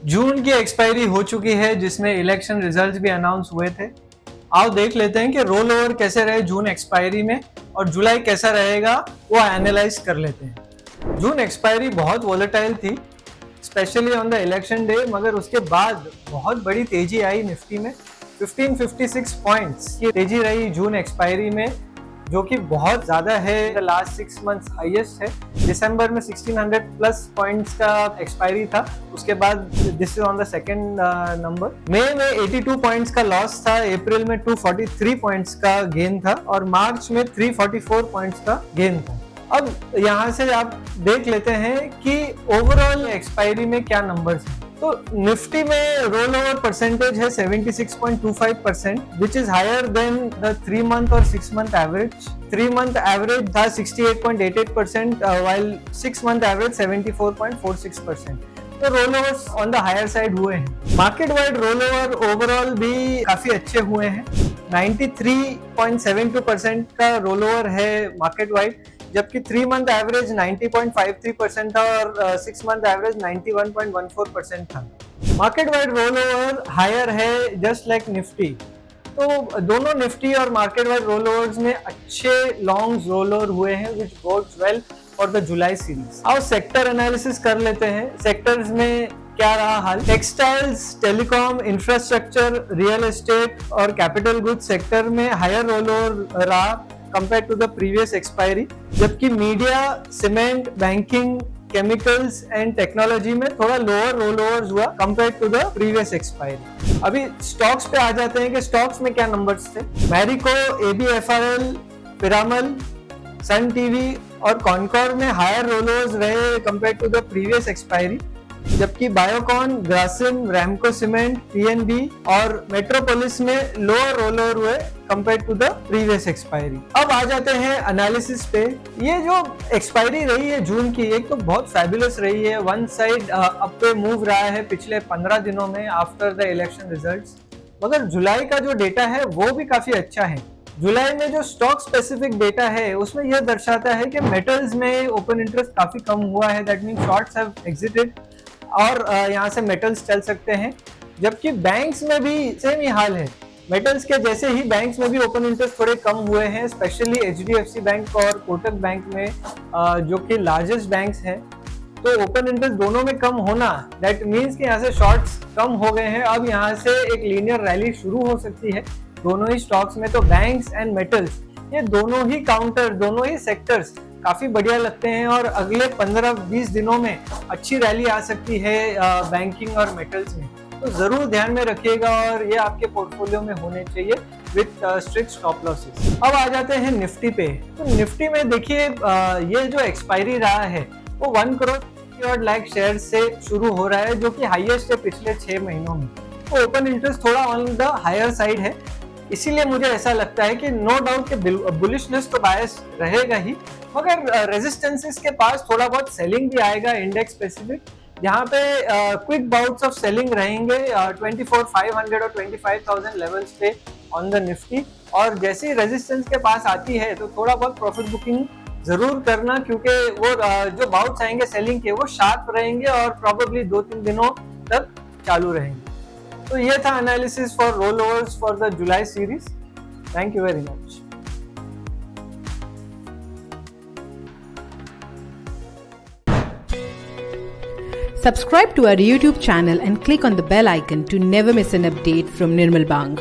जून की एक्सपायरी हो चुकी है जिसमें इलेक्शन रिजल्ट्स भी अनाउंस हुए थे। आओ देख लेते हैं कि रोल ओवर कैसे रहे जून एक्सपायरी में और जुलाई कैसा रहेगा वो एनालाइज कर लेते हैं। जून एक्सपायरी बहुत वोलेटाइल थी specially on the election day, मगर उसके बाद बहुत बड़ी तेजी आई निफ्टी में। 1556 पॉइंट्स की तेजी रही जून एक्सपायरी में, जो कि बहुत ज्यादा है। लास्ट 6 मंथ्स हाईएस्ट है। दिसंबर में 1600 प्लस पॉइंट्स का एक्सपायरी था, उसके बाद this is on the second number. मई में 82 पॉइंट्स का लॉस था, अप्रैल में 243 पॉइंट्स का गेन था और मार्च में 344 पॉइंट्स का गेन था। अब यहाँ से आप देख लेते हैं कि ओवरऑल एक्सपायरी में क्या नंबर्स हैं। तो निफ्टी में रोल ओवर परसेंटेज है 76.25%, which is higher than the 3 month और 6 मंथ एवरेज। 3 मंथ एवरेज था 68.88%, while 6 मंथ एवरेज 74.46%। तो roll overs on the higher side हुए हैं। Market wide roll over overall भी काफी अच्छे हुए हैं। 93.72% का रोल ओवर है मार्केट वाइड, जबकि 3 मंथ एवरेज 90.53% था और 6 मंथ एवरेज 91.14% था। Market wide roll over higher है जस्ट लाइक निफ्टी। तो दोनों निफ्टी और मार्केट वाइड रोल ओवर्स में अच्छे लॉन्ग रोल ओवर हुए हैं, which bodes well for the July series. अब सेक्टर एनालिसिस कर लेते हैं। सेक्टर्स में क्या रहा हाल। Textiles, telecom, infrastructure, real estate और कैपिटल गुड्स सेक्टर में हायर रोल ओवर रहा compared to the previous expiry, जबकि media, cement, banking, chemicals and technology में थोड़ा लोअर रोल ओवर्स हुआ compared to the previous expiry। अभी स्टॉक्स पे आ जाते हैं कि स्टॉक्स में क्या नंबर्स थे। Marico, ABFRL, Piramal, Sun TV और कॉनकॉर में हायर रोल ओवर्स रहे compared to the previous expiry, जबकि Biocon, Grasim, Ramco Cement, PNB और मेट्रोपोलिस में लोअर रोल ओवर हुए compare to the previous expiry. अब आ जाते हैं एनालिसिस पे। ये जो एक्सपायरी रही है जून की, एक तो बहुत फैबुलस रही है। वन साइड अप पे मूव रहा है पिछले 15 दिनों में आफ्टर द इलेक्शन रिजल्ट्स, मगर जुलाई का जो डेटा है वो भी काफी अच्छा है। जुलाई में जो स्टॉक स्पेसिफिक डेटा है उसमें यह दर्शाता है कि मेटल्स में ओपन इंटरेस्ट काफी कम हुआ है, that mean shorts have exerted और यहाँ से मेटल्स चल सकते हैं। जबकि बैंक्स में भी सेम ही हाल है। मेटल्स के जैसे ही बैंक्स में भी ओपन इंटरेस्ट थोड़े कम हुए हैं, स्पेशली एचडीएफसी बैंक और कोटक बैंक में, जो कि लार्जेस्ट बैंक्स हैं। तो ओपन इंटरेस्ट दोनों में कम होना, दैट मीन्स कि यहाँ से शॉर्ट्स कम हो गए हैं। अब यहाँ से एक लीनियर रैली शुरू हो सकती है दोनों ही स्टॉक्स में। तो बैंक्स एंड मेटल्स, ये दोनों ही काउंटर, दोनों ही सेक्टर्स काफी बढ़िया लगते हैं और अगले 15-20 दिनों में अच्छी रैली आ सकती है बैंकिंग और मेटल्स में। तो जरूर ध्यान में रखिएगा और ये आपके पोर्टफोलियो में होने चाहिए विथ स्ट्रिक्ट स्टॉप लॉसेस। अब आ जाते हैं निफ्टी पे। तो निफ्टी में देखिए, ये जो एक्सपायरी रहा है वो 1 करोड़ लाख शेयर से शुरू हो रहा है, जो कि हाईएस्ट है पिछले 6 महीनों में। तो ओपन इंटरेस्ट थोड़ा ऑन द हायर साइड है, इसीलिए मुझे ऐसा लगता है कि नो डाउट कि बुलिशनेस तो बायस रहेगा ही, मगर रेजिस्टेंसेस के पास थोड़ा बहुत सेलिंग भी आएगा इंडेक्स स्पेसिफिक, जहाँ पे क्विक बाउट्स ऑफ सेलिंग रहेंगे 24,500 और 25,000 लेवल्स पे ऑन द निफ्टी। और जैसे ही रेजिस्टेंस के पास आती है तो थोड़ा बहुत प्रॉफिट बुकिंग जरूर करना, क्योंकि वो जो बाउट्स आएंगे सेलिंग के वो शार्प रहेंगे और प्रोबेबली 2-3 दिनों तक चालू रहेंगे। तो ये था analysis for roll overs for the July series. Thank you very much. Subscribe to our YouTube channel and click on the bell icon to never miss an update from Nirmal Bang.